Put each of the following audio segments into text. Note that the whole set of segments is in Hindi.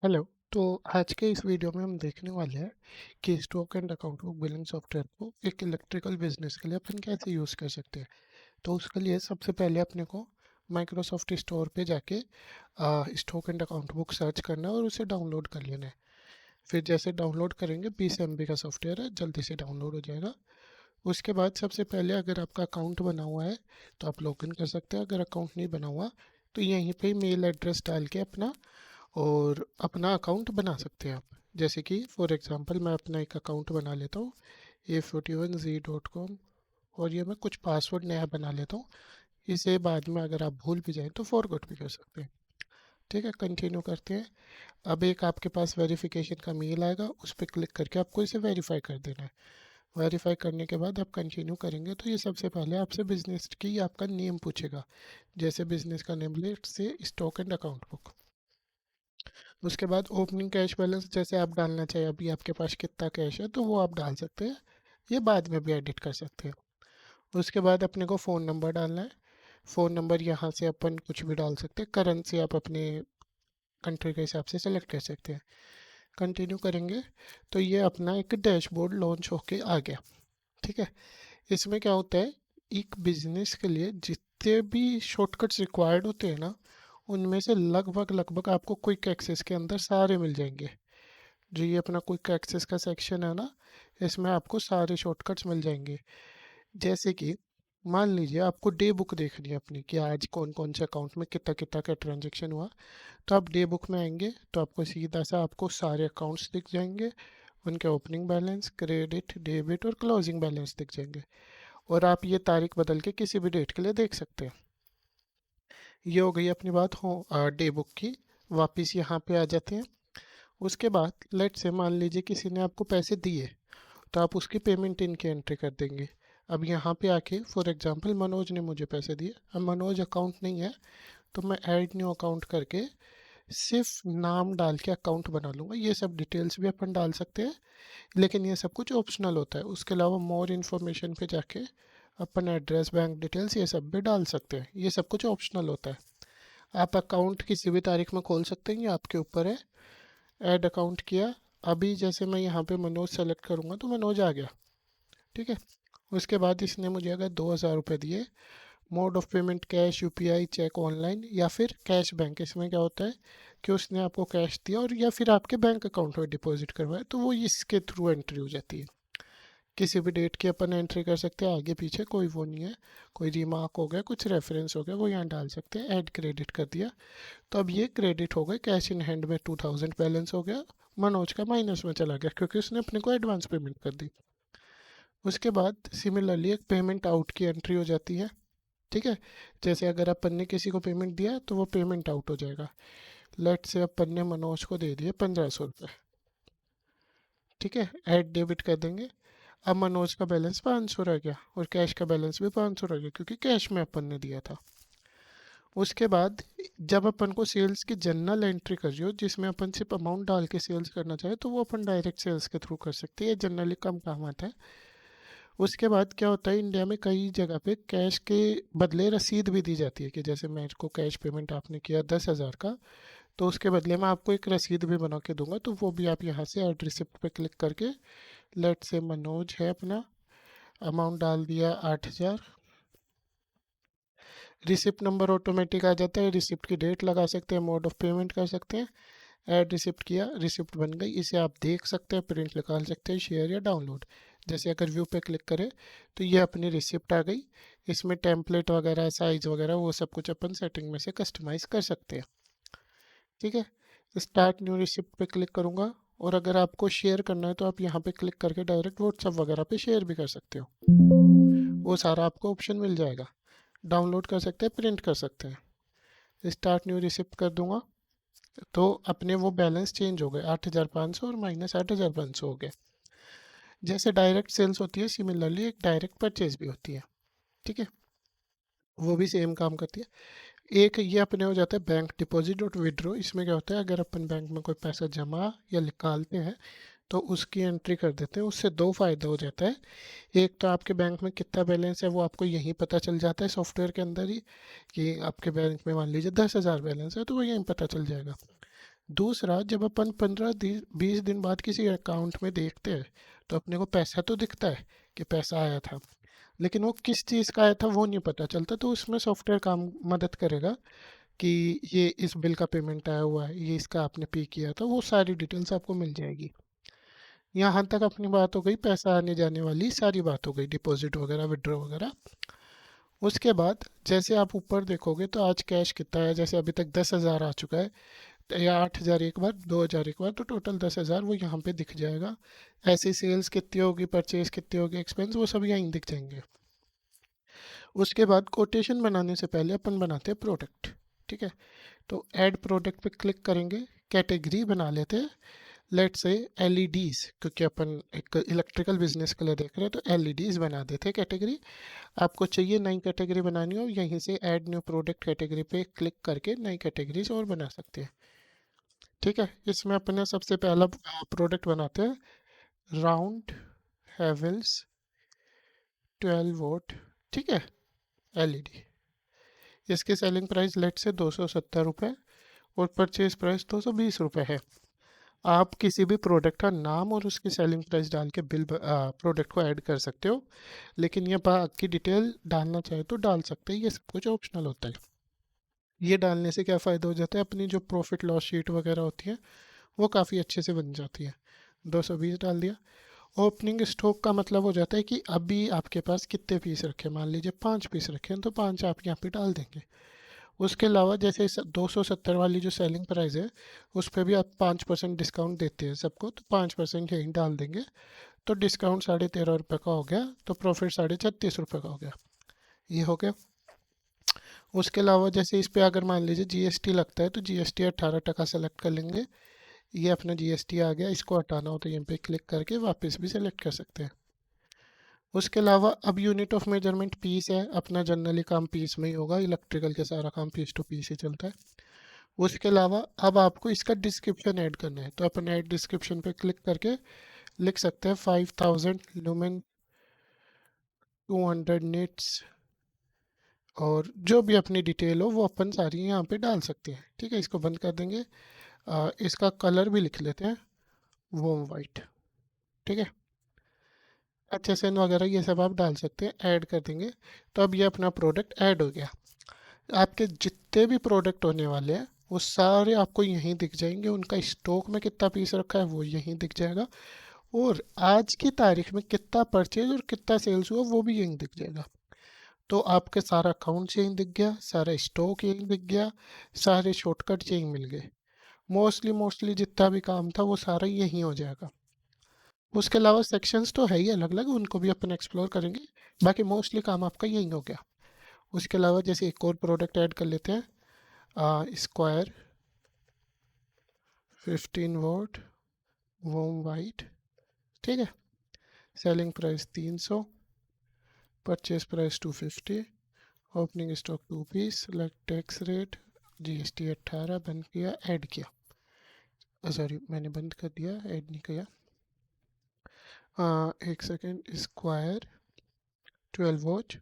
हेलो। तो आज के इस वीडियो में हम देखने वाले हैं कि stock and account book billing software को एक इलेक्ट्रिकल बिजनेस के लिए अपन कैसे यूज़ कर सकते हैं। तो उसके लिए सबसे पहले अपने को माइक्रोसॉफ्ट स्टोर पे जाके stock and account book search करना है और उसे डाउनलोड कर लेना है। फिर जैसे डाउनलोड करेंगे 20 MB का सॉफ्टवेयर है, जल्दी से डाउनलोड हो जाएगा। उसके बाद सबसे पहले अगर आपका अकाउंट बना हुआ है तो आप लॉगिन कर सकते हैं। अगर अकाउंट नहीं बना हुआ तो यहीं पे मेल एड्रेस डाल के अपना अकाउंट बना सकते हैं आप। जैसे कि फॉर एग्जांपल मैं अपना एक अकाउंट बना लेता हूँ a41z.com, और ये मैं कुछ पासवर्ड नया बना लेता हूँ। इसे बाद में अगर आप भूल भी जाएं तो फॉरगॉट भी कर सकते हैं। ठीक है, कंटिन्यू करते हैं। अब एक आपके पास वेरिफिकेशन का मेल आएगा, उस पर क्लिक करके आपको इसे वेरीफाई कर देना है। वेरीफाई करने के बाद आप कंटिन्यू करेंगे तो ये सबसे पहले आपसे बिजनेस की आपका नेम पूछेगा। जैसे बिजनेस का नेम लेट से स्टॉक एंड अकाउंट बुक। उसके बाद ओपनिंग कैश बैलेंस जैसे आप डालना चाहिए, अभी आपके पास कितना कैश है तो वो आप डाल सकते हैं। ये बाद में भी एडिट कर सकते हैं। उसके बाद अपने को फ़ोन नंबर डालना है। फ़ोन नंबर यहाँ से अपन कुछ भी डाल सकते हैं, करेंसी आप अपने कंट्री के हिसाब से सेलेक्ट कर सकते हैं। कंटिन्यू करेंगे तो ये अपना एक डैशबोर्ड लॉन्च होके आ गया। ठीक है, इसमें क्या होता है, एक बिजनेस के लिए जितने भी शॉर्टकट्स रिक्वायर्ड होते हैं ना, उनमें से लगभग लगभग आपको क्विक एक्सेस के अंदर सारे मिल जाएंगे। जो ये अपना क्विक एक्सेस का सेक्शन है ना, इसमें आपको सारे शॉर्टकट्स मिल जाएंगे। जैसे कि मान लीजिए आपको डे बुक देखनी है अपनी कि आज कौन कौन से अकाउंट में कितना कितना का ट्रांजेक्शन हुआ। तो आप डे बुक में आएंगे तो आपको सीधा सा आपको सारे अकाउंट्स दिख जाएंगे, उनके ओपनिंग बैलेंस, क्रेडिट, डेबिट और क्लोजिंग बैलेंस दिख जाएंगे। और आप ये तारीख बदल के किसी भी डेट के लिए देख सकते हैं। ये हो गई अपनी बात हो डे बुक की। वापस यहाँ पे आ जाते हैं। उसके बाद लेट से मान लीजिए किसी ने आपको पैसे दिए तो आप उसकी पेमेंट इनकी एंट्री कर देंगे। अब यहाँ पे आके फॉर एग्जांपल मनोज ने मुझे पैसे दिए, अब मनोज अकाउंट नहीं है तो मैं ऐड न्यू अकाउंट करके सिर्फ नाम डाल के अकाउंट बना लूँगा। ये सब डिटेल्स भी अपन डाल सकते हैं, लेकिन ये सब कुछ ऑप्शनल होता है। उसके अलावा मोर इन्फॉर्मेशन पे जाके अपन एड्रेस, बैंक डिटेल्स ये सब भी डाल सकते हैं। ये सब कुछ ऑप्शनल होता है। आप अकाउंट किसी भी तारीख में खोल सकते हैं, ये आपके ऊपर है। ऐड अकाउंट किया, अभी जैसे मैं यहाँ पे मनोज सेलेक्ट करूँगा तो मनोज आ गया। ठीक है, उसके बाद इसने मुझे अगर 2000 रुपये दिए, mode of payment cash, UPI, cheque, online या फिर कैश बैंक। इसमें क्या होता है कि उसने आपको कैश दिया और या फिर आपके बैंक अकाउंट में डिपॉजिट करवाया तो वो इसके थ्रू एंट्री हो जाती है। किसी भी डेट की अपन एंट्री कर सकते हैं, आगे पीछे कोई वो नहीं है। कोई रिमार्क हो गया, कुछ रेफरेंस हो गया, वो यहाँ डाल सकते हैं। ऐड क्रेडिट कर दिया तो अब ये क्रेडिट हो गए, कैश इन हैंड में 2000 बैलेंस हो गया। मनोज का माइनस में चला गया क्योंकि उसने अपने को एडवांस पेमेंट कर दी। उसके बाद सिमिलरली एक पेमेंट आउट की एंट्री हो जाती है। ठीक है, जैसे अगर अपन ने किसी को पेमेंट दिया तो वो पेमेंट आउट हो जाएगा। लेट से अपन ने मनोज को दे दिए 1500 रुपये। ठीक है, ऐड डेबिट कर देंगे। अब मनोज का बैलेंस 500 रह गया और कैश का बैलेंस भी 500 रह गया क्योंकि कैश में अपन ने दिया था। उसके बाद जब अपन को सेल्स की जनरल एंट्री कर रही हो जिसमें अपन सिर्फ अमाउंट डाल के सेल्स करना चाहे तो वो अपन डायरेक्ट सेल्स के थ्रू कर सकते हैं, ये जनरली कम काम आता है। उसके बाद क्या होता है, इंडिया में कई जगह पे कैश के बदले रसीद भी दी जाती है कि जैसे मेरे को कैश पेमेंट आपने किया 10,000 का, तो उसके बदले में आपको एक रसीद भी बना के दूंगा। तो वो भी आप यहाँ से ऐड रिसिप्ट पे क्लिक करके, लेट से मनोज है अपना, अमाउंट डाल दिया 8,000, रिसिप्ट नंबर ऑटोमेटिक आ जाता है, रिसिप्ट की डेट लगा सकते हैं, मोड ऑफ पेमेंट कर सकते हैं। ऐड रिसिप्ट किया, रिसिप्ट बन गई। इसे आप देख सकते हैं, प्रिंट निकाल सकते हैं, शेयर या डाउनलोड। जैसे अगर व्यू पे क्लिक करें तो ये अपनी रिसिप्ट आ गई। इसमें टेम्पलेट वगैरह, साइज वगैरह वो सब कुछ अपन सेटिंग में से कस्टमाइज़ कर सकते हैं। ठीक है, स्टार्ट न्यू रिसिप्ट पे क्लिक करूँगा। और अगर आपको शेयर करना है तो आप यहाँ पे क्लिक करके डायरेक्ट व्हाट्सअप वगैरह पे शेयर भी कर सकते हो। वो सारा आपको ऑप्शन मिल जाएगा। डाउनलोड कर सकते हैं, प्रिंट कर सकते हैं। स्टार्ट न्यू रिसिप्ट कर दूंगा तो अपने वो बैलेंस चेंज हो गए, 8,500 और माइनस 8,500 हो गए। जैसे डायरेक्ट सेल्स होती है, सिमिलरली एक डायरेक्ट परचेज भी होती है। ठीक है, वो भी सेम काम करती है। एक ये अपने हो जाता है बैंक डिपॉजिट और विड्रॉ। इसमें क्या होता है, अगर अपन बैंक में कोई पैसा जमा या निकालते हैं तो उसकी एंट्री कर देते हैं। उससे दो फायदा हो जाता है। एक तो आपके बैंक में कितना बैलेंस है वो आपको यहीं पता चल जाता है सॉफ्टवेयर के अंदर ही, कि आपके बैंक में मान लीजिए 10,000 बैलेंस है तो वो यहीं पता चल जाएगा। दूसरा, जब अपन 15-20 दिन बाद किसी अकाउंट में देखते हैं तो अपने को पैसा तो दिखता है कि पैसा आया था, लेकिन वो किस चीज़ का आया था वो नहीं पता चलता। तो उसमें सॉफ्टवेयर काम मदद करेगा कि ये इस बिल का पेमेंट आया हुआ है, ये इसका आपने पे किया था, वो सारी डिटेल्स आपको मिल जाएगी। यहाँ तक अपनी बात हो गई पैसा आने जाने वाली सारी बात हो गई, डिपॉजिट वगैरह विड्रॉ वगैरह। उसके बाद जैसे आप ऊपर देखोगे तो आज कैश कितना है, जैसे अभी तक 10,000 आ चुका है, तो या 8,000 एक बार, 2,000 एक बार, तो टोटल 10,000 वो यहाँ पे दिख जाएगा। ऐसी सेल्स कितनी होगी, परचेज कितनी होगी, एक्सपेंस, वो सब यहीं दिख जाएंगे। उसके बाद कोटेशन बनाने से पहले अपन बनाते हैं प्रोडक्ट। ठीक है, तो ऐड प्रोडक्ट पे क्लिक करेंगे, कैटेगरी बना लेते हैं, लेट्स से एलईडीज, क्योंकि अपन एक इलेक्ट्रिकल बिजनेस के लिए देख रहे हैं तो एलईडीज बना देते हैं कैटेगरी। आपको चाहिए नई कैटेगरी बनानी हो, यहीं से ऐड न्यू प्रोडक्ट कैटेगरी पे क्लिक करके नई कैटेगरीज और बना सकते हैं। ठीक है, इसमें अपने सबसे पहला प्रोडक्ट बनाते हैं, राउंड हैवेल्स 12 वोट। ठीक है, एलईडी। इसकी सेलिंग प्राइस लेट से 270 रुपये और परचेज प्राइस 220 रुपये है। आप किसी भी प्रोडक्ट का नाम और उसकी सेलिंग प्राइस डाल के बिल प्रोडक्ट को ऐड कर सकते हो, लेकिन ये बाकी डिटेल डालना चाहे तो डाल सकते हैं, ये सब कुछ ऑप्शनल होता है। ये डालने से क्या फ़ायदा हो जाता है, अपनी जो प्रॉफिट लॉस शीट वगैरह होती है वो काफ़ी अच्छे से बन जाती है। 220 डाल दिया। ओपनिंग स्टॉक का मतलब हो जाता है कि अभी आपके पास कितने पीस रखे, मान लीजिए 5 पीस रखे हैं तो 5 आप यहाँ पे डाल देंगे। उसके अलावा जैसे 270 वाली जो सेलिंग प्राइस है उस पर भी आप 5% डिस्काउंट देते हैं सबको, तो 5% यहीं डाल देंगे, तो डिस्काउंट 13.5 रुपये का हो गया, तो प्रॉफिट 36.5 रुपये का हो गया। ये हो गया। उसके अलावा जैसे इस पे अगर मान लीजिए जीएसटी लगता है तो जीएसटी 18% सेलेक्ट कर लेंगे। ये अपना जीएसटी आ गया, इसको हटाना हो तो यहाँ पे क्लिक करके वापस भी सेलेक्ट कर सकते हैं। उसके अलावा अब यूनिट ऑफ मेजरमेंट पीस है, अपना जनरली काम पीस में ही होगा, इलेक्ट्रिकल के सारा काम पीस टू पीस ही चलता है। उसके अलावा अब आपको इसका डिस्क्रिप्शन ऐड करना है, तो अपन ऐड डिस्क्रिप्शन पे क्लिक करके लिख सकते हैं 5000 लुमेन 200 निट्स, और जो भी अपनी डिटेल हो वो अपन सारी यहाँ पे डाल सकते हैं। ठीक है, इसको बंद कर देंगे। इसका कलर भी लिख लेते हैं वोम वाइट। ठीक है, अच्छे से वगैरह ये सब आप डाल सकते हैं, ऐड कर देंगे। तो अब ये अपना प्रोडक्ट ऐड हो गया। आपके जितने भी प्रोडक्ट होने वाले हैं वो सारे आपको यहीं दिख जाएंगे, उनका स्टॉक में कितना पीस रखा है वो यहीं दिख जाएगा, और आज की तारीख में कितना परचेज और कितना सेल्स हुआ वो भी यहीं दिख जाएगा। तो आपके सारा अकाउंट यहीं दिख गया, सारा स्टॉक यहीं दिख गया, सारे शॉर्टकट यहीं मिल गए। मोस्टली मोस्टली जितना भी काम था वो सारा यहीं हो जाएगा। उसके अलावा सेक्शंस तो है ही अलग अलग, उनको भी अपन एक्सप्लोर करेंगे, बाकी मोस्टली काम आपका यहीं हो गया। उसके अलावा जैसे एक और प्रोडक्ट ऐड कर लेते हैं, स्क्वायर 15 वोट वोम वाइट। ठीक है, selling price 300, purchase price 250, opening stock 2 piece, select tax rate, GST 18, बंद किया, ऐड किया। सॉरी, मैंने बंद कर दिया, ऐड नहीं किया। एक second, square 12 watt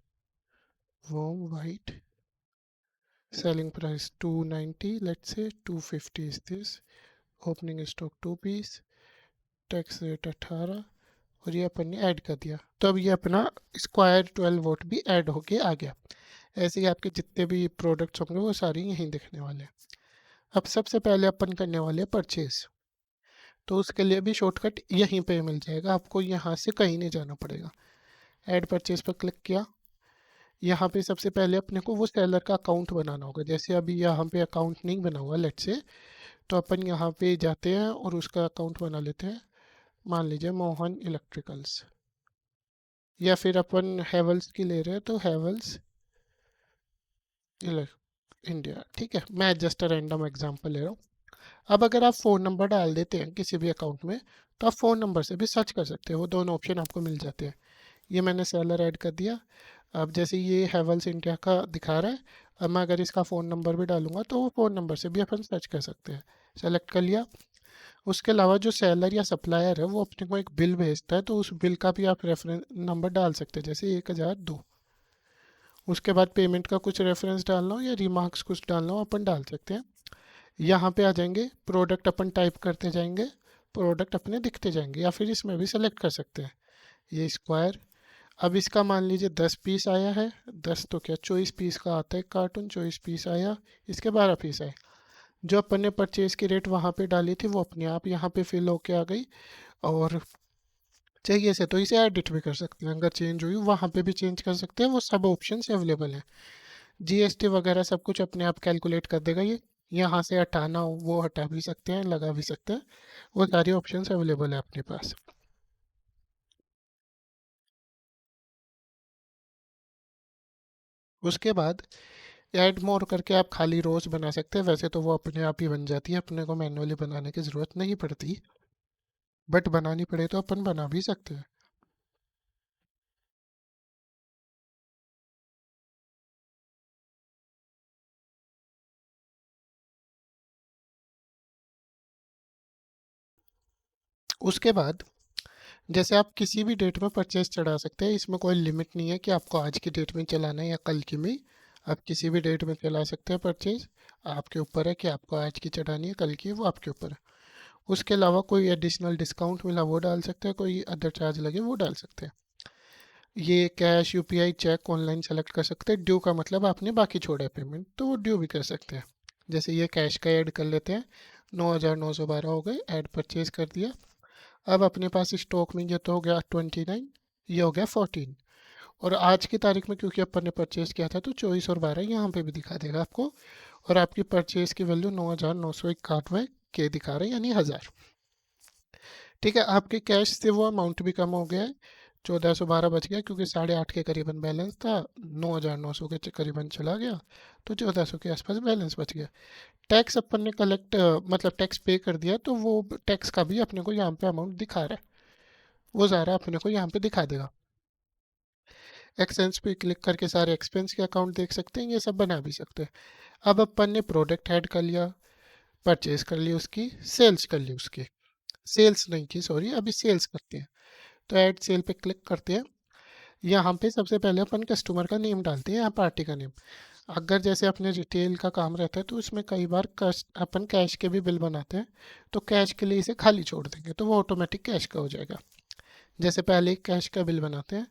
warm white, selling price 290, let's say 250 is this, opening stock 2 piece, tax rate 18, और ये अपन ने ऐड कर दिया। तो अब ये अपना स्क्वायर 12 वोट भी ऐड होके आ गया। ऐसे ही आपके जितने भी प्रोडक्ट्स होंगे वो सारे यहीं दिखने वाले हैं। अब सबसे पहले अपन करने वाले हैं परचेज, तो उसके लिए भी शॉर्टकट यहीं पे मिल जाएगा, आपको यहाँ से कहीं नहीं जाना पड़ेगा। ऐड परचेज पर क्लिक किया। यहाँ पे सबसे पहले अपने को वो सेलर का अकाउंट बनाना होगा, जैसे अभी यहाँ पे अकाउंट नहीं बना हुआ लेट से, तो अपन यहाँ पे जाते हैं और उसका अकाउंट बना लेते हैं, मान लीजिए मोहन इलेक्ट्रिकल्स, या फिर अपन हैवल्स की ले रहे हैं तो हैवल्स इंडिया। ठीक है, मैं जस्ट रैंडम एग्जांपल ले रहा हूँ। अब अगर आप फ़ोन नंबर डाल देते हैं किसी भी अकाउंट में तो आप फ़ोन नंबर से भी सर्च कर सकते हैं, वो दोनों ऑप्शन आपको मिल जाते हैं। ये मैंने सेलर ऐड कर दिया। अब जैसे ये हैवल्स इंडिया का दिखा रहा है, अब मैं अगर इसका फ़ोन नंबर भी डालूंगा तो वो फ़ोन नंबर से भी अपन सर्च कर सकते हैं। सेलेक्ट कर लिया। उसके अलावा जो सेलर या सप्लायर है वो अपने को एक बिल भेजता है, तो उस बिल का भी आप रेफरेंस नंबर डाल सकते हैं, जैसे 1002। उसके बाद पेमेंट का कुछ रेफरेंस डालना हो या रिमार्क्स कुछ डालना हो अपन डाल सकते हैं। यहाँ पे आ जाएंगे, प्रोडक्ट अपन टाइप करते जाएंगे, प्रोडक्ट अपने दिखते जाएंगे, या फिर इसमें भी सेलेक्ट कर सकते हैं ये स्क्वायर। अब इसका मान लीजिए 10 पीस आया है, 10 तो क्या 24 पीस का आता है कार्टून, 24 पीस आया, इसके 12 पीस आए। जो अपन ने परचेज की रेट वहाँ पे डाली थी वो अपने आप यहाँ पे फिल होके आ गई। और चाहिए से तो इसे एडिट भी कर सकते हैं, अगर चेंज हुई वहाँ पे भी चेंज कर सकते हैं, वो सब ऑप्शंस अवेलेबल हैं। जीएसटी वगैरह सब कुछ अपने आप कैलकुलेट कर देगा ये। यहाँ से हटाना हो वो हटा भी सकते हैं, लगा भी सकते हैं, वो सारी ऑप्शंस अवेलेबल है अपने पास। उसके बाद ऐड मोर करके आप खाली रोज बना सकते हैं, वैसे तो वो अपने आप ही बन जाती है, अपने को मैनुअली बनाने की ज़रूरत नहीं पड़ती, बट बनानी पड़े तो अपन बना भी सकते हैं। उसके बाद जैसे आप किसी भी डेट में परचेज चढ़ा सकते हैं, इसमें कोई लिमिट नहीं है कि आपको आज की डेट में चलाना है या कल की में। आप किसी भी डेट में चला सकते हैं परचेज, आपके ऊपर है कि आपको आज की चढ़ानी है कल की, वो आपके ऊपर है। उसके अलावा कोई एडिशनल डिस्काउंट मिला वो डाल सकते हैं, कोई अदर चार्ज लगे वो डाल सकते हैं। ये cash, UPI, cheque, online select कर सकते हैं। ड्यू का मतलब आपने बाकी छोड़ा है पेमेंट, तो वो ड्यू भी कर सकते हैं। जैसे ये कैश का ऐड कर लेते हैं, 9,912 हो गए, ऐड परचेज कर दिया। अब अपने पास स्टॉक में ये तो हो गया 29, ये हो गया 14, और आज की तारीख में क्योंकि अपन ने परचेज किया था तो 24 और 12 यहाँ पे भी दिखा देगा आपको। और आपकी परचेज की वैल्यू 9,991 के दिखा रहे हैं, यानी 1000। ठीक है, आपके कैश से वो अमाउंट भी कम हो गया है, 1412 बच गया, क्योंकि 8.5 के करीबन बैलेंस था, 9,900 के करीबन चला गया, तो 1400 के आसपास बैलेंस बच गया। टैक्स अपन ने कलेक्ट, मतलब टैक्स पे कर दिया, तो वो टैक्स का भी अपने को यहाँ पे अमाउंट दिखा रहा है, वो सारा अपने को यहाँ पे दिखा देगा। एक्सपेंस पे क्लिक करके सारे एक्सपेंस के अकाउंट देख सकते हैं, ये सब बना भी सकते हैं। अब अपन ने प्रोडक्ट ऐड कर लिया, परचेज कर ली उसकी, सेल्स कर ली उसकी, सेल्स नहीं की सॉरी, अभी सेल्स करते हैं। तो ऐड सेल पे क्लिक करते हैं। यहाँ पे सबसे पहले अपन कस्टमर का नेम डालते हैं या पार्टी का नेम। अगर जैसे अपने रिटेल का काम रहता है तो उसमें कई बार अपन कैश के भी बिल बनाते हैं, तो कैश के लिए इसे खाली छोड़ देंगे तो वो ऑटोमेटिक कैश का हो जाएगा। जैसे पहले एक कैश का बिल बनाते हैं,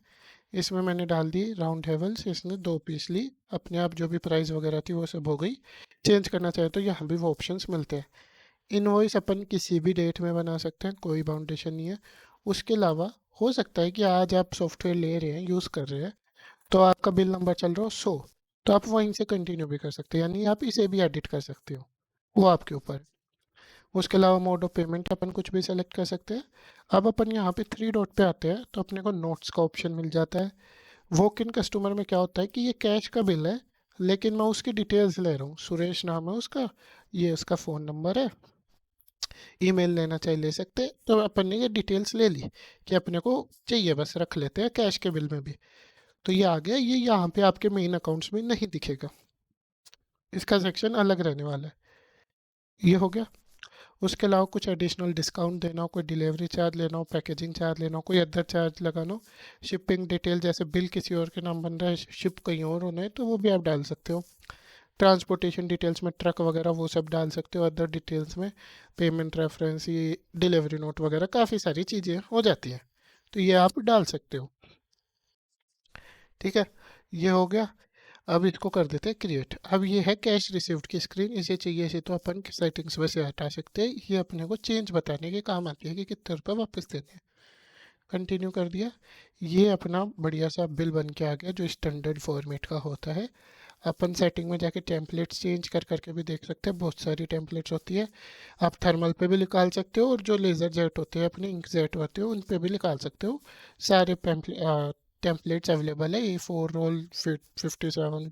इसमें मैंने डाल दी राउंड हेवल्स, इसने 2 पीस ली, अपने आप जो भी प्राइस वगैरह थी वो सब हो गई। चेंज करना चाहे तो यहाँ भी वो ऑप्शंस मिलते हैं। इनवॉइस अपन किसी भी डेट में बना सकते हैं, कोई बाउंडेशन नहीं है। उसके अलावा हो सकता है कि आज आप सॉफ्टवेयर ले रहे हैं, यूज़ कर रहे हैं, तो आपका बिल नंबर चल रहा हो 100, तो आप वहीं से कंटिन्यू भी कर सकते हैं, यानी आप इसे भी एडिट कर सकते हो, वो आपके ऊपर है। उसके अलावा मोड ऑफ पेमेंट अपन कुछ भी सेलेक्ट कर सकते हैं। अब अपन यहाँ पे 3 डॉट पे आते हैं तो अपने को नोट्स का ऑप्शन मिल जाता है। वॉक इन कस्टमर में क्या होता है कि ये कैश का बिल है, लेकिन मैं उसकी डिटेल्स ले रहा हूँ, सुरेश नाम है उसका, ये उसका फ़ोन नंबर है, ईमेल लेना चाहिए ले सकते हैं, तो अपन ने ये डिटेल्स ले ली कि अपने को चाहिए, बस रख लेते हैं कैश के बिल में भी। तो ये आ गया, ये यहाँ पे आपके मेन अकाउंट्स में नहीं दिखेगा, इसका सेक्शन अलग रहने वाला है। ये हो गया। उसके अलावा कुछ एडिशनल डिस्काउंट देना हो, कोई डिलीवरी चार्ज लेना हो, पैकेजिंग चार्ज लेना हो, कोई अदर चार्ज लगाना हो, शिपिंग डिटेल, जैसे बिल किसी और के नाम बन रहा है, शिप कहीं और होना है, तो वो भी आप डाल सकते हो। ट्रांसपोर्टेशन डिटेल्स में ट्रक वगैरह वो सब डाल सकते हो, अदर डिटेल्स में पेमेंट रेफरेंस, ये डिलीवरी नोट वगैरह काफ़ी सारी चीज़ें हो जाती हैं, तो ये आप डाल सकते हो। ठीक है, ये हो गया। अब इसको कर देते हैं क्रिएट। अब ये है कैश रिसीव्ड की स्क्रीन, इसे चाहिए इसे तो अपन की सेटिंग्स में से हटा सकते हैं, ये अपने को चेंज बताने के काम आती है कि कितने रुपये वापस देने हैं। कंटिन्यू कर दिया, ये अपना बढ़िया सा बिल बन के आ गया जो स्टैंडर्ड फॉर्मेट का होता है। अपन सेटिंग में जाके टेम्पलेट्स चेंज कर करके भी देख सकते हैं, बहुत सारी टेम्पलेट्स होती है। आप थर्मल पे भी निकाल सकते हो, और जो लेज़र जेट होते हैं अपने इंक जेट होते हो उन पे भी निकाल सकते हो। सारे टेम्पलेट्स अवेलेबल है, A4 रोल 57,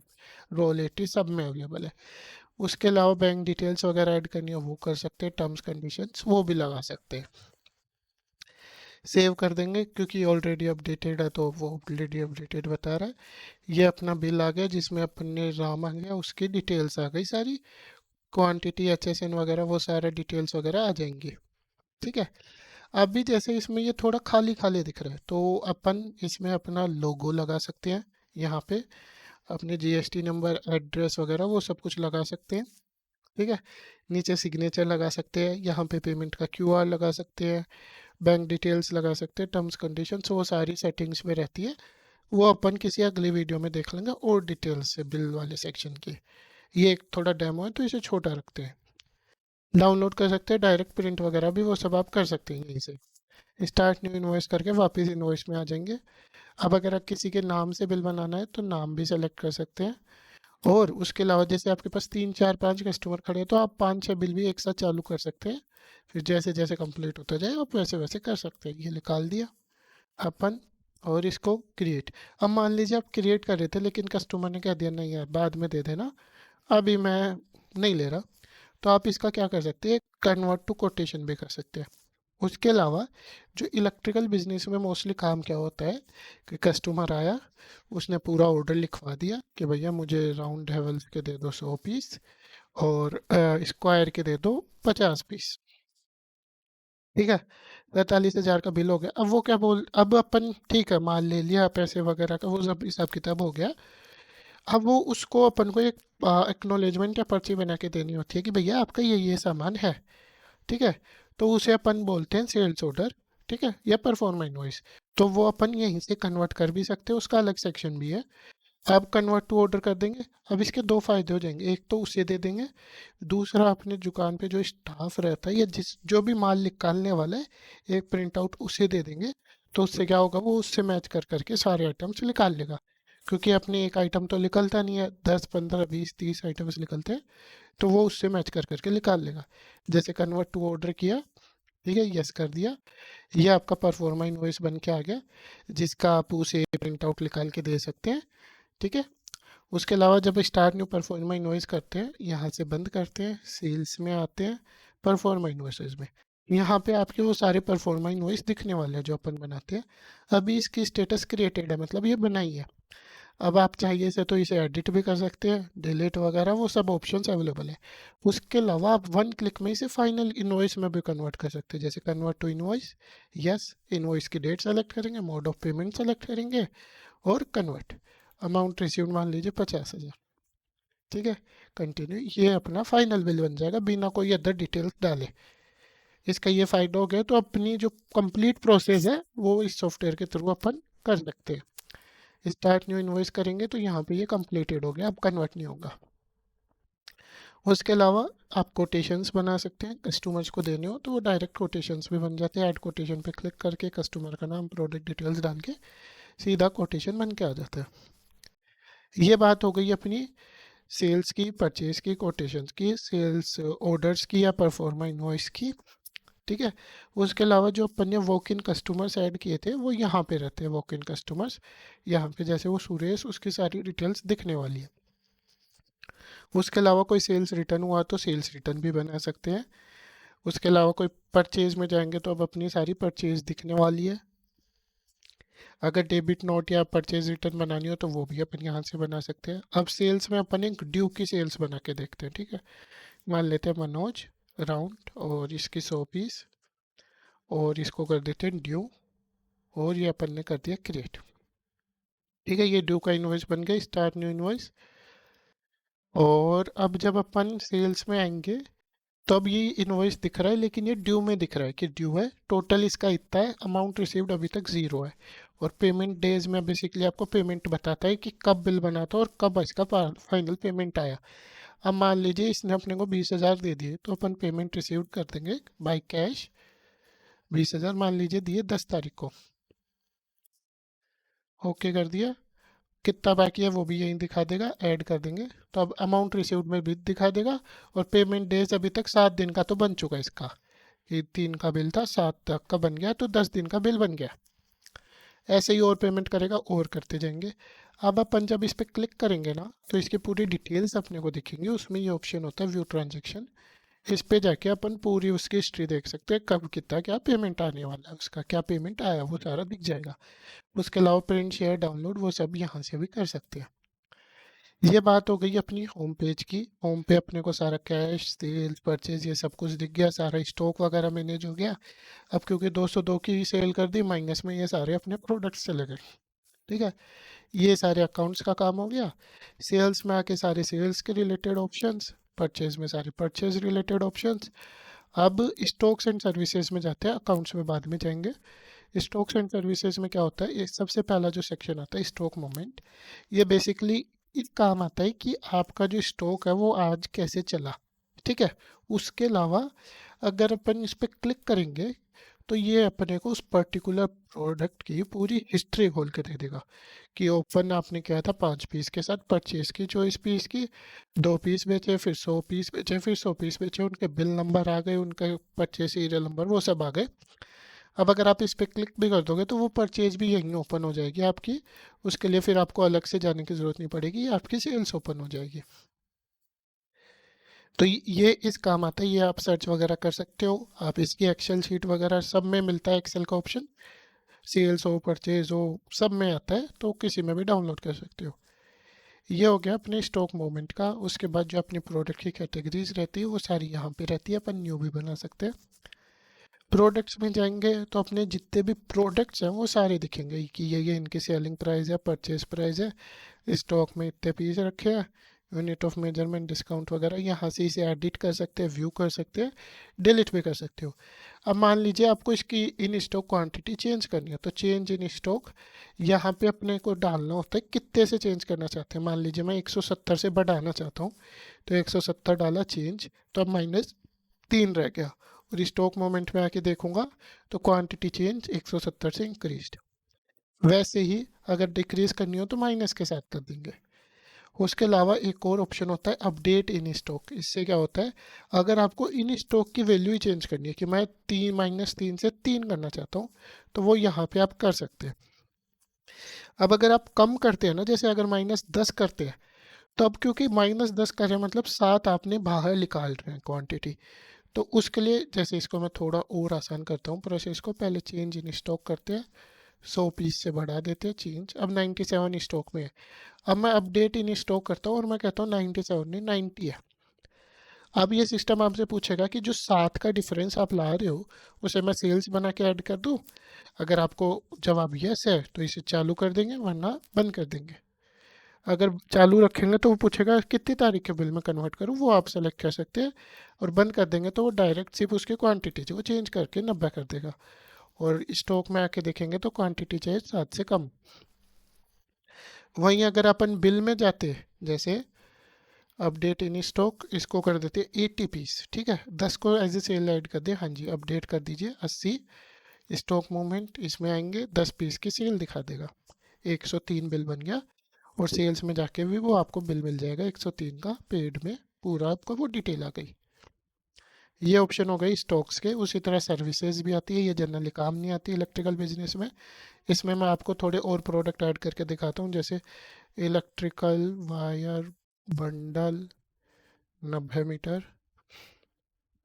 रोल 80, सब में अवेलेबल है। उसके अलावा बैंक डिटेल्स वगैरह ऐड करनी हो वो कर सकते हैं, टर्म्स कंडीशंस वो भी लगा सकते हैं। सेव कर देंगे क्योंकि ऑलरेडी अपडेटेड है, तो वो ऑलरेडी अपडेटेड बता रहा है। ये अपना बिल आ गया जिसमें अपन ने राम आ गया, उसकी डिटेल्स आ गई सारी, क्वांटिटी, HSN वगैरह वो सारे डिटेल्स वगैरह आ जाएंगी। ठीक है। अभी जैसे इसमें ये थोड़ा खाली खाली दिख रहा है, तो अपन इसमें अपना लोगो लगा सकते हैं, यहाँ पे अपने GST नंबर, एड्रेस वगैरह वो सब कुछ लगा सकते हैं। ठीक है। नीचे सिग्नेचर लगा सकते हैं, यहाँ पे पेमेंट का क्यूआर लगा सकते हैं, बैंक डिटेल्स लगा सकते हैं, टर्म्स कंडीशंस, वो सारी सेटिंग्स में रहती है। वो अपन किसी अगली वीडियो में देख लेंगे और डिटेल्स से बिल वाले सेक्शन की। ये एक थोड़ा डेमो है तो इसे छोटा रखते हैं। डाउनलोड कर सकते हैं, डायरेक्ट प्रिंट वगैरह भी वो सब आप कर सकते हैं यहीं से। स्टार्ट न्यू इन्वॉइस करके वापस इन्वॉइस में आ जाएंगे। अब अगर आप किसी के नाम से बिल बनाना है तो नाम भी सेलेक्ट कर सकते हैं। और उसके अलावा जैसे आपके पास 3 4 5 कस्टमर खड़े हैं तो आप 5 6 बिल भी एक साथ चालू कर सकते हैं। फिर जैसे जैसे कंप्लीट होता जाए आप वैसे वैसे कर सकते हैं। ये निकाल दिया अपन। और इसको क्रिएट। अब मान लीजिए आप क्रिएट कर रहे थे लेकिन कस्टमर ने कह दिया नहीं यार बाद में दे देना, अभी मैं नहीं ले रहा, तो आप इसका क्या कर सकते हैं, कन्वर्ट टू कोटेशन भी कर सकते हैं। उसके अलावा जो इलेक्ट्रिकल बिजनेस में मोस्टली काम क्या होता है कि कस्टमर आया, उसने पूरा ऑर्डर लिखवा दिया कि भैया मुझे राउंड हेवल्स के दे दो 100 पीस और स्क्वायर के दे दो 50 पीस। ठीक है। 45,000 का बिल हो गया। अब वो क्या बोल, अब अपन ठीक है माल ले लिया, पैसे वगैरह का वो सब हिसाब किताब हो गया। अब वो उसको अपन को एक एक्नॉलेजमेंट या पर्ची बना के देनी होती है कि भैया आपका ये सामान है। ठीक है। तो उसे अपन बोलते हैं सेल्स ऑर्डर। ठीक है, या परफॉर्म इनवॉइस। तो वो अपन यहीं से कन्वर्ट कर भी सकते हैं, उसका अलग सेक्शन भी है। अब कन्वर्ट टू ऑर्डर कर देंगे। अब इसके दो फायदे हो जाएंगे, एक तो उसे दे देंगे, दूसरा अपने दुकान पे जो स्टाफ रहता है या जिस जो भी माल निकालने वाला है, एक प्रिंट आउट उसे दे देंगे। तो उससे क्या होगा, वो उससे मैच कर करके सारे आइटम्स निकाल लेगा। क्योंकि अपने एक आइटम तो निकलता नहीं है, 10 15 20 30 आइटम्स निकलते हैं। तो वो उससे मैच कर करके निकाल लेगा। जैसे कन्वर्ट टू ऑर्डर किया, ठीक है, यस कर दिया। ये आपका परफॉर्मा इनवॉइस बन के आ गया, जिसका आप उसे प्रिंट आउट निकाल के दे सकते हैं। ठीक है। उसके अलावा जब स्टार्ट न्यू परफॉर्मा इनवॉइस करते हैं, यहाँ से बंद करते हैं, सेल्स में आते हैं, परफॉर्मा इनवॉइसेस में। यहाँ पे आपके वो सारे परफॉर्मा इनवॉइस दिखने वाले हैं जो अपन बनाते हैं। अभी इसकी स्टेटस क्रिएटेड है, मतलब ये बनाई है। अब आप चाहिए से तो इसे एडिट भी कर सकते हैं, डिलीट वगैरह वो सब ऑप्शंस अवेलेबल है। उसके अलावा आप वन क्लिक में इसे फाइनल इनवॉइस में भी कन्वर्ट कर सकते हैं, जैसे convert to invoice, yes, invoice की डेट सेलेक्ट करेंगे, मोड ऑफ पेमेंट सेलेक्ट करेंगे और कन्वर्ट। अमाउंट रिसीव्ड मान लीजिए 50,000। ठीक है। कंटिन्यू, ये अपना फाइनल बिल बन जाएगा बिना कोई अदर डिटेल्स डाले। इसका ये फ़ायदा हो गया, तो अपनी जो कंप्लीट प्रोसेस है वो इस सॉफ्टवेयर के थ्रू अपन कर सकते हैं। स्टार्ट न्यू इन्वॉइस करेंगे तो यहाँ पे ये कंप्लीटेड हो गया, अब कन्वर्ट नहीं होगा। उसके अलावा आप कोटेशंस बना सकते हैं, कस्टमर्स को देने हो तो वो डायरेक्ट कोटेशंस भी बन जाते हैं। ऐड कोटेशन पे क्लिक करके कस्टमर का नाम, प्रोडक्ट डिटेल्स डाल के सीधा कोटेशन बन के आ जाता है। ये बात हो गई अपनी सेल्स की, परचेज की, कोटेशंस की, सेल्स ऑर्डर्स की या परफॉर्मा इनवॉइस की। ठीक है। उसके अलावा जो अपन ने वॉक इन कस्टमर्स ऐड किए थे वो यहाँ पे रहते हैं, वॉक इन कस्टमर्स। यहाँ पे जैसे वो सुरेश, उसकी सारी डिटेल्स दिखने वाली है। उसके अलावा कोई सेल्स रिटर्न हुआ तो सेल्स रिटर्न भी बना सकते हैं। उसके अलावा कोई परचेज में जाएंगे तो अब अपनी सारी परचेज दिखने वाली है। अगर डेबिट नोट या परचेज रिटर्न बनानी हो तो वो भी अपन यहाँ से बना सकते हैं। अब सेल्स में अपन एक ड्यू की सेल्स बना के देखते हैं। ठीक है। मान लेते हैं मनोज राउंड और इसकी 100 पीस, और इसको कर देते हैं ड्यू, और ये अपन ने कर दिया क्रिएट। ठीक है, ये ड्यू का इन्वॉइस बन गया, स्टार्ट न्यू इन्वॉइस। और अब जब अपन सेल्स में आएंगे तो अब ये इनवॉइस दिख रहा है लेकिन ये ड्यू में दिख रहा है कि ड्यू है, टोटल इसका इतना है, अमाउंट रिसीव्ड अभी तक 0 है। और पेमेंट डेज में बेसिकली आपको पेमेंट बताता है कि कब बिल बना था और कब इसका फाइनल पेमेंट आया। अब मान लीजिए इसने अपने को 20,000 दे दिए तो अपन पेमेंट रिसीव कर देंगे बाई कैश। 20,000 मान लीजिए दिए 10 तारीख को। ओके कर दिया। कितना बाकी है वो भी यहीं दिखा देगा, ऐड कर देंगे तो अब अमाउंट रिसीव्ड में भी दिखा देगा। और पेमेंट डेज अभी तक 7 दिन का तो बन चुका है इसका, कि 3 का बिल था 7 तक का बन गया तो 10 दिन का बिल बन गया। ऐसे ही और पेमेंट करेगा और करते जाएंगे। अब अपन जब इस पर क्लिक करेंगे ना तो इसकी पूरी डिटेल्स अपने को दिखेंगी, उसमें ये ऑप्शन होता है व्यू ट्रांजेक्शन। इस पे जाके अपन पूरी उसकी हिस्ट्री देख सकते हैं, कब कितना क्या पेमेंट आने वाला है, उसका क्या पेमेंट आया वो सारा दिख जाएगा। उसके अलावा प्रिंट शेयर डाउनलोड वो सब यहाँ से भी कर सकते हैं। ये बात हो गई अपनी होम पेज की। होम पे अपने को सारा कैश सेल्स परचेज ये सब कुछ दिख गया, सारा स्टॉक वगैरह मैनेज हो गया। अब क्योंकि 202 की सेल कर दी, माइनस में ये सारे अपने प्रोडक्ट्स चले गए। ठीक है। ये सारे अकाउंट्स का काम हो गया। सेल्स में आके सारे सेल्स के रिलेटेड ऑप्शंस, परचेज में सारे परचेज रिलेटेड ऑप्शंस। अब स्टॉक्स एंड सर्विसेज में जाते हैं, अकाउंट्स में बाद में जाएंगे। स्टॉक्स एंड सर्विसेज में क्या होता है, ये सबसे पहला जो सेक्शन आता है स्टॉक मोमेंट। ये बेसिकली इस काम आता है कि आपका जो स्टॉक है वो आज कैसे चला, ठीक है। उसके अलावा अगर अपन इस पर क्लिक करेंगे तो ये अपने को उस पर्टिकुलर प्रोडक्ट की पूरी हिस्ट्री खोल के दे देगा कि ओपन आपने किया था 5 पीस के साथ, परचेज की 24 पीस की, 2 पीस बेचे, फिर 100 पीस बेचे, फिर 100 पीस बेचे, उनके बिल नंबर आ गए, उनका परचेज सीरियल नंबर वो सब आ गए। अब अगर आप इस पर क्लिक भी कर दोगे तो वो परचेज भी यहीं ओपन हो जाएगी आपकी। उसके लिए फिर आपको अलग से जाने की ज़रूरत नहीं पड़ेगी, आपकी सेल्स ओपन हो जाएगी। तो ये इस काम आता है, ये आप सर्च वगैरह कर सकते हो। आप इसकी एक्सेल शीट वगैरह सब में मिलता है एक्सेल का ऑप्शन, सेल्स हो परचेज हो सब में आता है, तो किसी में भी डाउनलोड कर सकते हो। ये हो गया अपने स्टॉक मूवमेंट का। उसके बाद जो अपनी प्रोडक्ट की कैटेगरीज रहती है वो सारी यहाँ पे रहती है, अपन न्यू भी बना सकते हैं। प्रोडक्ट्स में जाएंगे तो अपने जितने भी प्रोडक्ट्स हैं वो सारे दिखेंगे कि ये इनकी सेलिंग प्राइस है, परचेज प्राइस है, स्टॉक में इतने पीस रखे हैं, यूनिट ऑफ मेजरमेंट, डिस्काउंट वगैरह। यहाँ से इसे एडिट कर सकते हैं, व्यू कर सकते हैं, डिलीट भी कर सकते हो। अब मान लीजिए आपको इसकी इन स्टॉक क्वांटिटी चेंज करनी है, तो चेंज इन स्टॉक यहाँ पे अपने को डालना होता है कितने से चेंज करना चाहते हैं। मान लीजिए मैं 170 से बढ़ाना चाहता हूँ, तो 170 डाला चेंज, तो अब -3 रह गया। और स्टॉक मोमेंट में आके देखूंगा तो क्वांटिटी चेंज 170 से इंक्रीज। वैसे ही अगर डिक्रीज करनी हो तो माइनस के साथ कर देंगे। उसके अलावा एक और ऑप्शन होता है अपडेट इन स्टॉक। इससे क्या होता है, अगर आपको इन स्टॉक की वैल्यू ही चेंज करनी है कि मैं -3 से 3 करना चाहता हूँ, तो वो यहाँ पे आप कर सकते हैं। अब अगर आप कम करते हैं ना, जैसे अगर -10 करते हैं, तो अब क्योंकि -10 कर रहे हैं मतलब 7 आपने बाहर निकाल रहे हैं क्वांटिटी, तो उसके लिए जैसे इसको मैं थोड़ा और आसान करता हूँ प्रोसेस को। पहले चेंज इन स्टॉक करते हैं, 100 पीस से बढ़ा देते हैं चेंज, अब 97 स्टॉक में है। अब मैं अपडेट इन स्टॉक करता हूँ और मैं कहता हूँ 97 नहीं 90 है। अब ये सिस्टम आपसे पूछेगा कि जो 7 का डिफरेंस आप ला रहे हो उसे मैं सेल्स बना के ऐड कर दूँ। अगर आपको जवाब यस है तो इसे चालू कर देंगे, वरना बंद कर देंगे। अगर चालू रखेंगे तो वो पूछेगा कितनी तारीख के बिल में कन्वर्ट करूँ, वो आप सेलेक्ट कर सकते हैं। और बंद कर देंगे तो वो डायरेक्ट सिर्फ उसकी क्वांटिटी जो वो चेंज करके 90 कर देगा। और स्टॉक में आके देखेंगे तो क्वांटिटी चाहिए 7 से कम। वहीं अगर अपन बिल में जाते, जैसे अपडेट इन स्टॉक, इसको कर देते 80 पीस, ठीक है, 10 को एज ए सेल ऐड कर दे, हाँ जी अपडेट कर दीजिए 80। स्टॉक मूवमेंट इसमें आएंगे, 10 पीस की सेल दिखा देगा, 103 बिल बन गया। और सेल्स में जाके भी वो आपको बिल मिल जाएगा 103 का, पेड में पूरा आपको वो डिटेल आ गई। ये ऑप्शन हो गई स्टॉक्स के। उसी तरह सर्विसेज भी आती है, ये जनरली काम नहीं आती इलेक्ट्रिकल बिजनेस में। इसमें मैं आपको थोड़े और प्रोडक्ट ऐड करके दिखाता हूँ, जैसे इलेक्ट्रिकल वायर बंडल 90 मीटर,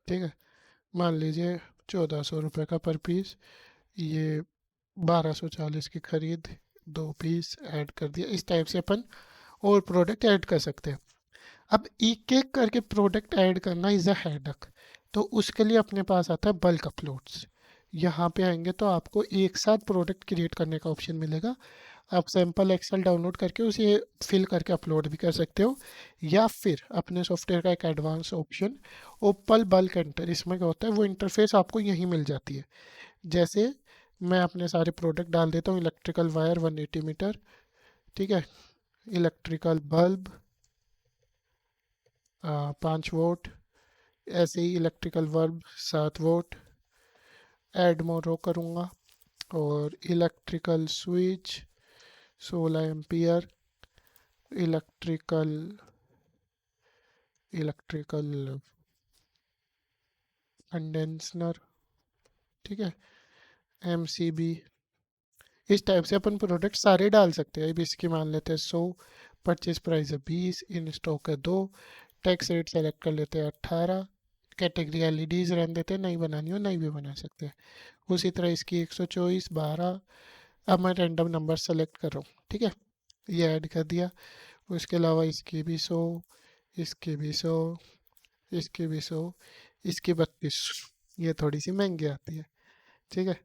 ठीक है, मान लीजिए 1400 रुपये का पर पीस, ये 1240 की खरीद, 2 पीस ऐड कर दिया। इस टाइप से अपन और प्रोडक्ट ऐड कर सकते हैं। अब एक एक करके प्रोडक्ट ऐड करना इज़ अ हेडक, तो उसके लिए अपने पास आता है बल्क अपलोड्स। यहाँ पे आएंगे तो आपको एक साथ प्रोडक्ट क्रिएट करने का ऑप्शन मिलेगा। आप सैम्पल एक्सेल डाउनलोड करके उसे फिल करके अपलोड भी कर सकते हो, या फिर अपने सॉफ्टवेयर का एक एडवांस ऑप्शन ओपल बल्क एंटर, इसमें क्या होता है वो इंटरफेस आपको यहीं मिल जाती है। जैसे मैं अपने सारे प्रोडक्ट डाल देता हूँ, इलेक्ट्रिकल वायर 180 मीटर, ठीक है, इलेक्ट्रिकल बल्ब 5 वोल्ट, ऐसे ही इलेक्ट्रिकल बल्ब 7 वोल्ट ऐड मोरो करूँगा। और electrical switch 16 ampere, electrical electrical condenser, ठीक है, एमसीबी। इस टाइप से अपन प्रोडक्ट सारे डाल सकते हैं। अब इसकी मान लेते हैं 100, परचेज प्राइस है 20, इन स्टॉक है 2, टैक्स रेट सेलेक्ट कर लेते हैं 18, कैटेगरी एलईडीज रहने देते हैं, नहीं बनानी हो नहीं भी बना सकते हैं। उसी तरह इसकी 124 12। अब मैं रैंडम नंबर सेलेक्ट कर रहा हूँ, ठीक है, ये ऐड कर दिया। उसके अलावा इसकी भी 100, इसकी भी 100, इसकी भी 100, इसकी 32, ये थोड़ी सी महंगी आती है, ठीक है।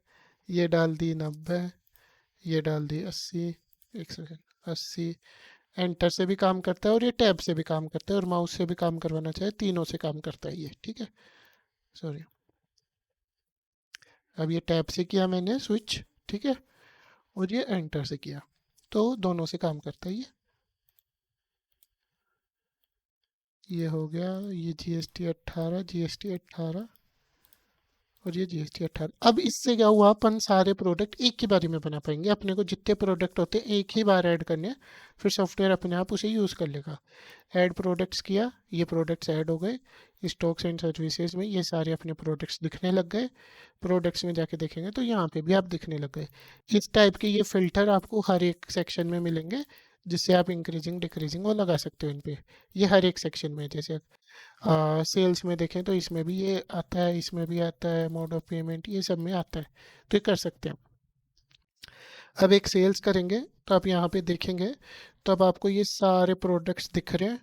ये डाल दी 90, ये डाल दी 80, एक सेकेंड, 80, एंटर से भी काम करता है और ये टैब से भी काम करता है और माउस से भी काम करवाना चाहे तीनों से काम करता है ये, ठीक है। सॉरी, अब ये टैब से किया मैंने स्विच, ठीक है, और ये एंटर से किया, तो दोनों से काम करता है ये हो गया। ये GST 18 और ये GST 18। अब इससे क्या हुआ, अपन सारे प्रोडक्ट एक ही बारी में बना पाएंगे। अपने को जितने प्रोडक्ट होते हैं एक ही बार ऐड करने हैं, फिर सॉफ्टवेयर अपने आप उसे यूज़ कर लेगा। ऐड प्रोडक्ट्स किया, ये प्रोडक्ट्स ऐड हो गए। स्टॉक्स एंड सर्विसेज में ये सारे अपने प्रोडक्ट्स दिखने लग गए। प्रोडक्ट्स में जाके देखेंगे तो यहाँ पे भी आप दिखने लग गए। इस टाइप के ये फिल्टर आपको हर एक सेक्शन में मिलेंगे, जिससे आप इंक्रीजिंग डिक्रीजिंग वो लगा सकते हो इन पे। ये हर एक सेक्शन में, जैसे सेल्स में देखें तो इसमें भी ये आता है, इसमें भी आता है, मोड ऑफ पेमेंट ये सब में आता है, तो ये कर सकते हैं। अब एक सेल्स करेंगे तो आप यहाँ पे देखेंगे, तो अब आपको ये सारे प्रोडक्ट्स दिख रहे हैं।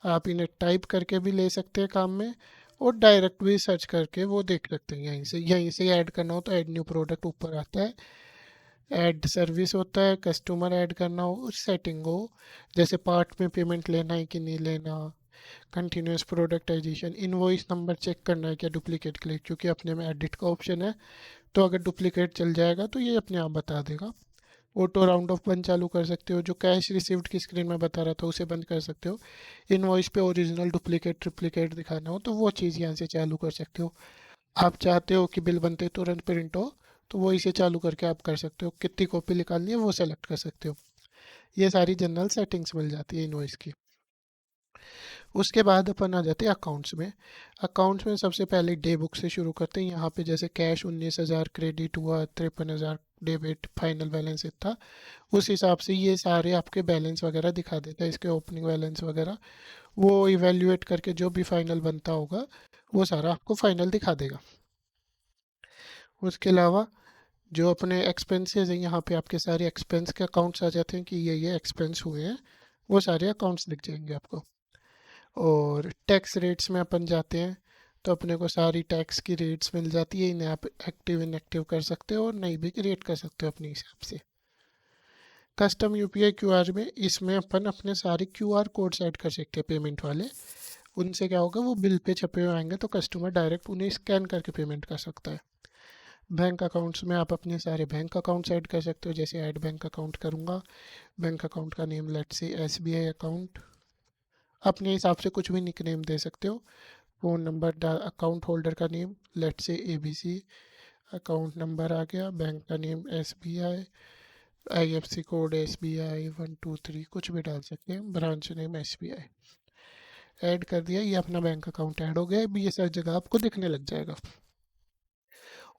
आप इन्हें टाइप करके भी ले सकते हैं काम में, और डायरेक्ट भी सर्च करके वो देख सकते हैं। यहीं से ऐड करना हो तो ऐड न्यू प्रोडक्ट ऊपर आता है। ऐड सर्विस होता है, कस्टमर ऐड करना हो, सेटिंग हो, जैसे पार्ट में पेमेंट लेना है कि नहीं लेना, कंटिन्यूस प्रोडक्टाइजेशन, इनवॉइस नंबर चेक करना है क्या डुप्लीकेट के लिए, क्योंकि अपने में एडिट का ऑप्शन है, तो अगर डुप्लीकेट चल जाएगा तो ये अपने आप बता देगा। ऑटो राउंड ऑफ बंद चालू कर सकते हो, जो कैश रिसीव्ड की स्क्रीन में बता रहा था उसे बंद कर सकते हो। इनवॉइस पे ओरिजिनल डुप्लीकेट ट्रिप्लीकेट दिखाना हो तो वो चीज़ यहाँ से चालू कर सकते हो। आप चाहते हो कि बिल बनते तुरंत प्रिंट हो, तो वो इसे चालू करके आप कर सकते हो। कितनी कॉपी निकालनी है वो सेलेक्ट कर सकते हो। ये सारी जनरल सेटिंग्स मिल जाती है इनवॉइस की। उसके बाद अपन आ जाते हैं अकाउंट्स में। अकाउंट्स में सबसे पहले डे बुक से शुरू करते हैं। यहाँ पे जैसे कैश 19,000 क्रेडिट हुआ, 53,000 डेबिट, फाइनल बैलेंस इतना, उस हिसाब से ये सारे आपके बैलेंस वगैरह दिखा देता है, इसके ओपनिंग बैलेंस वगैरह। वो इवेल्युएट करके जो भी फाइनल बनता होगा वो सारा आपको फाइनल दिखा देगा। उसके अलावा जो अपने एक्सपेंसेस हैं, यहाँ पे आपके सारे एक्सपेंस के अकाउंट्स आ जाते हैं कि ये एक्सपेंस हुए हैं, वो सारे अकाउंट्स दिख जाएंगे आपको। और टैक्स रेट्स में अपन जाते हैं तो अपने को सारी टैक्स की रेट्स मिल जाती है। इन्हें आप एक्टिव इनएक्टिव कर सकते हो और नई भी क्रिएट कर सकते हो अपने हिसाब से। कस्टम यूपीआई क्यूआर में, इसमें अपन अपने सारे क्यूआर कोड्स ऐड कर सकते हैं पेमेंट वाले। उनसे क्या होगा, वो बिल पे छपे हुए आएंगे तो कस्टमर डायरेक्ट उन्हें स्कैन करके पेमेंट कर सकता है। बैंक अकाउंट्स में आप अपने सारे बैंक अकाउंट्स ऐड कर सकते हो, जैसे ऐड बैंक अकाउंट करूँगा, बैंक अकाउंट का नेम लेट्स से एसबीआई अकाउंट, अपने हिसाब से कुछ भी निक नेम दे सकते हो। फ़ोन नंबर, अकाउंट होल्डर का नेम लेट्स से एबीसी, अकाउंट नंबर आ गया, बैंक का name SBI, IFC code SBI 123 कुछ भी डाल सकते हैं, ब्रांच नेम SBI। ऐड कर दिया, ये अपना बैंक अकाउंट ऐड हो गया। अब ये सारी जगह आपको दिखने लग जाएगा।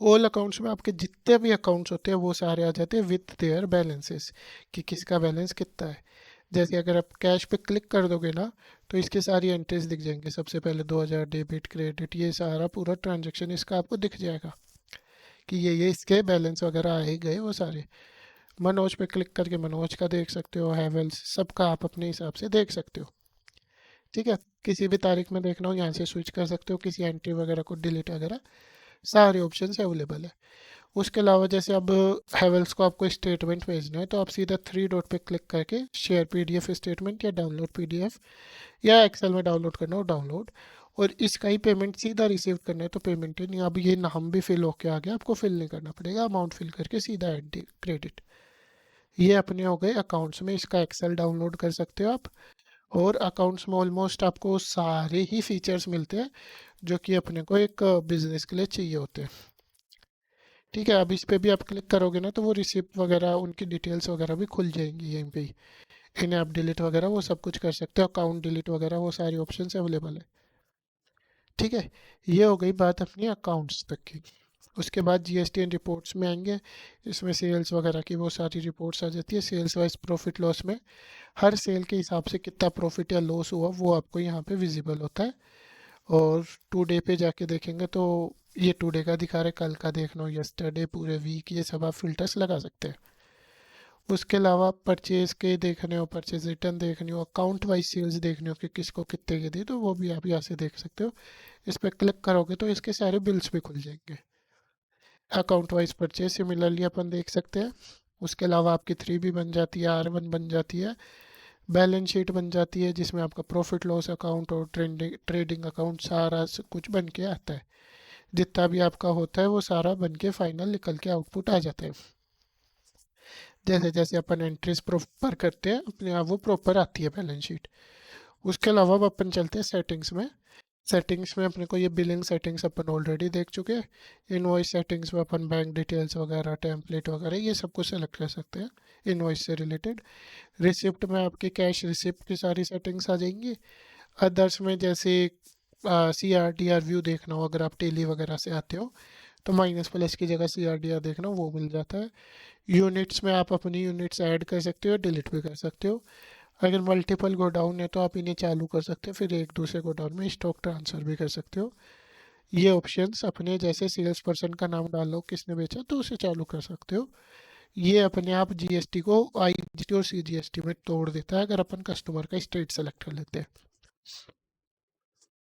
ऑल अकाउंट्स में आपके जितने भी अकाउंट्स होते हैं वो सारे आ जाते हैं विथ देयर बैलेंसेस, कि किसका बैलेंस कितना है। जैसे अगर आप कैश पे क्लिक कर दोगे ना, तो इसके सारी एंट्रीज दिख जाएंगे। सबसे पहले 2,000 डेबिट क्रेडिट, ये सारा पूरा ट्रांजेक्शन इसका आपको दिख जाएगा कि ये इसके बैलेंस वगैरह आ ही गए वो सारे। मनोज पे क्लिक करके मनोज का देख सकते हो, हैवेल्स सबका आप अपने हिसाब से देख सकते हो, ठीक है। किसी भी तारीख में देखना हो यहाँ से स्विच कर सकते हो, किसी एंट्री वगैरह को डिलीट वगैरह, सारे ऑप्शंस अवेलेबल है। उसके अलावा जैसे अब हैवेल्स को आपको स्टेटमेंट भेजना है तो आप सीधा थ्री डॉट पे क्लिक करके शेयर पीडीएफ स्टेटमेंट या डाउनलोड पीडीएफ, या एक्सेल में डाउनलोड करना हो डाउनलोड, और इसका ही पेमेंट सीधा रिसीव करना है तो पेमेंट ही नहीं। अब ये नाम भी फिल होके आ गया, आपको फिल नहीं करना पड़ेगा, अमाउंट फिल करके सीधा एड क्रेडिट। ये अपने हो गए अकाउंट्स में, इसका एक्सेल डाउनलोड कर सकते हो आप। और अकाउंट्स में ऑलमोस्ट आपको सारे ही फीचर्स मिलते हैं जो कि अपने को एक बिजनेस के लिए चाहिए होते हैं, ठीक है। अब इस पे भी आप क्लिक करोगे ना तो वो रिसिप्ट वगैरह उनकी डिटेल्स वगैरह भी खुल जाएंगी यहीं पे ही। इन्हें आप डिलीट वगैरह वो सब कुछ कर सकते हो, अकाउंट डिलीट वगैरह वो सारी ऑप्शंस अवेलेबल है, ठीक है। ये हो गई बात अपनी अकाउंट्स तक की। उसके बाद जीएसटी एंड रिपोर्ट्स में आएंगे। इसमें सेल्स वगैरह की वो सारी रिपोर्ट्स आ जाती है। सेल्स वाइज प्रॉफिट लॉस में हर सेल के हिसाब से कितना प्रॉफिट या लॉस हुआ वो आपको यहाँ पे विजिबल होता है। और टुडे पे जाके देखेंगे तो ये टुडे का दिखा रहे, कल का देखना हो, यस्टरडे, पूरे वीक, ये सब आप फिल्टर्स लगा सकते हैं। उसके अलावा परचेज के देखने हो, परचेज रिटर्न देखनी हो, अकाउंट वाइज सेल्स देखनी हो कि किसको कितने की दी, तो वो भी आप यहाँ से देख सकते हो। इस पर क्लिक करोगे तो इसके सारे बिल्स भी खुल जाएंगे। अकाउंट वाइज परचेज सिमिलरली अपन देख सकते हैं। उसके अलावा आपकी 3 भी बन जाती है, R1 बन जाती है, बैलेंस शीट बन जाती है जिसमें आपका प्रॉफिट लॉस अकाउंट और ट्रेंडिंग ट्रेडिंग अकाउंट सारा कुछ बन के आता है। जितना भी आपका होता है वो सारा बन के फाइनल निकल के आउटपुट आ जाता है। जैसे जैसे अपन एंट्रीज प्रॉपर करते हैं अपने आप वो प्रॉपर आती है बैलेंस शीट। उसके अलावा अब अपन चलते हैं सेटिंग्स में। सेटिंग्स में अपने को ये बिलिंग सेटिंग्स अपन ऑलरेडी देख चुके हैं। इनवॉइस सेटिंग्स में अपन बैंक डिटेल्स वगैरह टेम्पलेट वगैरह ये सब कुछ सेलेक्ट कर सकते हैं इनवॉइस से रिलेटेड। रिसिप्ट में आपके कैश रिसिप्ट की सारी सेटिंग्स आ जाएंगी। अदर्स में जैसे CRDR व्यू देखना हो, अगर आप टेली वगैरह से आते हो तो माइनस प्लस की जगह CRDR देखना वो मिल जाता है। यूनिट्स में आप अपनी यूनिट्स ऐड कर सकते हो, डिलीट भी कर सकते हो। अगर मल्टीपल गोडाउन है तो आप इन्हें चालू कर सकते हो, फिर एक दूसरे गोडाउन में स्टॉक ट्रांसफ़र भी कर सकते हो। ये ऑप्शंस अपने जैसे सेल्स पर्सन का नाम डालो किसने बेचा तो उसे चालू कर सकते हो। ये अपने आप GST को IGST और CGST में तोड़ देता है अगर अपन कस्टमर का स्टेट सेलेक्ट कर लेते हैं।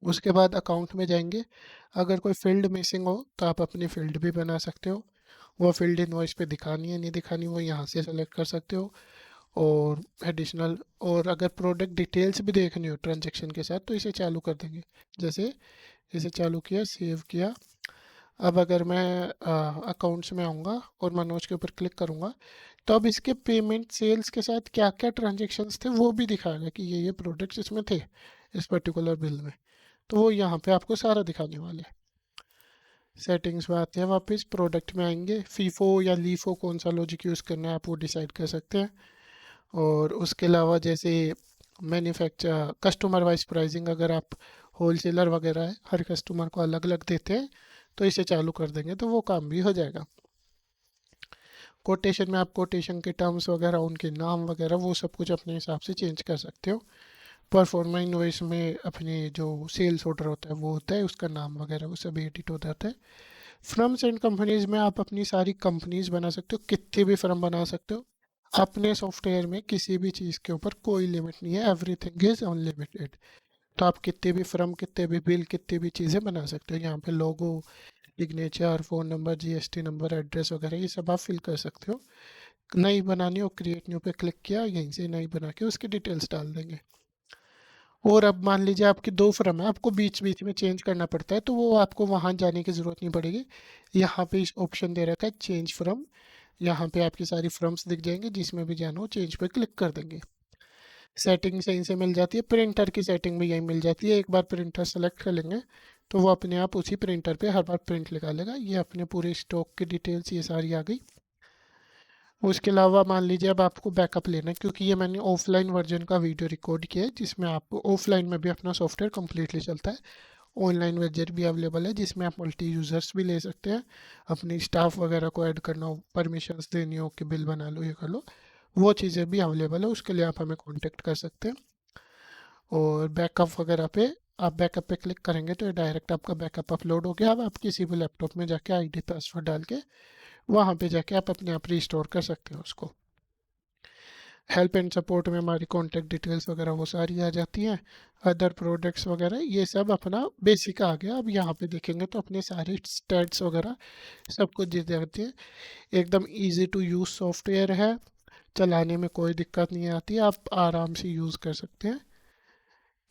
उसके बाद अकाउंट में जाएंगे। अगर कोई फील्ड मिसिंग हो तो आप अपनी फील्ड भी बना सकते हो। वो फील्ड इनवॉइस पे दिखानी है नहीं दिखानी वो यहाँ से सेलेक्ट कर सकते हो। और एडिशनल और अगर प्रोडक्ट डिटेल्स भी देखनी हो ट्रांजैक्शन के साथ तो इसे चालू कर देंगे। जैसे इसे चालू किया, सेव किया। अब अगर मैं अकाउंट्स में आऊँगा और मनोज के ऊपर क्लिक करूँगा तो अब इसके पेमेंट सेल्स के साथ क्या क्या ट्रांजेक्शन्स थे वो भी दिखाएगा कि ये प्रोडक्ट्स इसमें थे इस पर्टिकुलर बिल में। तो वो यहाँ पे आपको सारा दिखाने वाले हैं। सेटिंग्स में आते हैं, वापस प्रोडक्ट में आएंगे। फीफो या लीफो कौन सा लॉजिक यूज़ करना है आप वो डिसाइड कर सकते हैं। और उसके अलावा जैसे मैन्युफैक्चर कस्टमर वाइज प्राइसिंग, अगर आप होलसेलर वगैरह है हर कस्टमर को अलग अलग देते हैं तो इसे चालू कर देंगे तो वो काम भी हो जाएगा। कोटेशन में आप कोटेशन के टर्म्स वगैरह उनके नाम वगैरह वो सब कुछ अपने हिसाब से चेंज कर सकते हो। परफॉर्मा इनवॉइस में अपने जो सेल्स ऑर्डर होता है वो होता है, उसका नाम वगैरह वो सब एडिट हो जाता है। फर्म्स एंड कंपनीज में आप अपनी सारी कंपनीज बना सकते हो, कितने भी फर्म बना सकते हो। अपने सॉफ्टवेयर में किसी भी चीज़ के ऊपर कोई लिमिट नहीं है, एवरीथिंग इज अनलिमिटेड। तो आप कितने भी फर्म, कितने भी बिल, कितनी भी चीज़ें बना सकते हो। यहाँ पे logo, signature, phone number, GST number, address वगैरह ये सब आप फिल कर सकते हो। नई बनानी हो क्रिएट न्यू पे क्लिक किया, यहीं से नई बना के उसकी डिटेल्स डाल देंगे। और अब मान लीजिए आपकी 2 फ्रम है, आपको बीच बीच में चेंज करना पड़ता है तो वो आपको वहाँ जाने की ज़रूरत नहीं पड़ेगी। यहाँ पे इस ऑप्शन दे रखा है चेंज फ्रम। यहाँ पे आपकी सारी फ्रम्स दिख जाएंगे, जिसमें भी जाना हो चेंज पे क्लिक कर देंगे। सेटिंग सही से मिल जाती है। प्रिंटर की सेटिंग भी यहीं मिल जाती है। एक बार प्रिंटर सेलेक्ट कर लेंगे तो वो अपने आप उसी प्रिंटर पे हर बार प्रिंट निकालेगा। ये अपने पूरे स्टॉक की डिटेल्स ये सारी आ गई। उसके अलावा मान लीजिए अब आपको बैकअप लेना है, क्योंकि ये मैंने ऑफलाइन वर्जन का वीडियो रिकॉर्ड किया है जिसमें आपको ऑफलाइन में भी अपना सॉफ्टवेयर कम्प्लीटली चलता है। ऑनलाइन वर्जन भी अवेलेबल है जिसमें आप मल्टी यूज़र्स भी ले सकते हैं। अपनी स्टाफ वगैरह को ऐड करना हो, परमिशंस देनी हो कि बिल बना लो ये कर लो, वो चीज़ें भी अवेलेबल है। उसके लिए आप हमें कॉन्टेक्ट कर सकते हैं। और बैकअप वगैरह पे आप बैकअप पे क्लिक करेंगे तो डायरेक्ट आपका बैकअप अपलोड हो गया। अब आप किसी भी लैपटॉप में जाके ID पासवर्ड डाल के वहाँ पे जाके आप अपने आप रिस्टोर कर सकते हो उसको। हेल्प एंड सपोर्ट में हमारी कॉन्टैक्ट डिटेल्स वगैरह वो सारी आ जाती हैं। अदर प्रोडक्ट्स वगैरह ये सब अपना बेसिक आ गया। अब यहाँ पे देखेंगे तो अपने सारे स्टैट्स वगैरह सब कुछ दे देते हैं। एकदम इजी टू यूज़ सॉफ्टवेयर है, चलाने में कोई दिक्कत नहीं आती, आप आराम से यूज़ कर सकते हैं।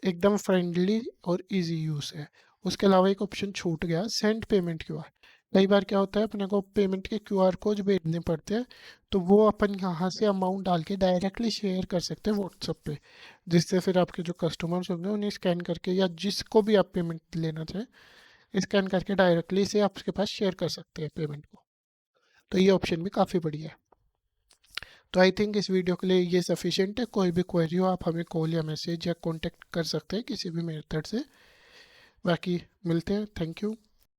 एकदम फ्रेंडली और इजी यूज़ है। उसके अलावा एक ऑप्शन छूट गया, सेंड पेमेंट क्यूआर। कई बार क्या होता है अपने को पेमेंट के QR कोड भेजने पड़ते हैं तो वो अपन यहाँ से अमाउंट डाल के डायरेक्टली शेयर कर सकते हैं व्हाट्सएप पे, जिससे फिर आपके जो कस्टमर्स होंगे उन्हें स्कैन करके या जिसको भी आप पेमेंट लेना चाहें स्कैन करके डायरेक्टली इसे आपके पास शेयर कर सकते हैं पेमेंट को। तो ये ऑप्शन भी काफ़ी बढ़िया है। तो आई थिंक इस वीडियो के लिए ये सफिशिएंट है। कोई भी क्वेरी हो आप हमें कॉल या मैसेज या कॉन्टेक्ट कर सकते हैं किसी भी मेथड से। बाकी मिलते हैं, थैंक यू।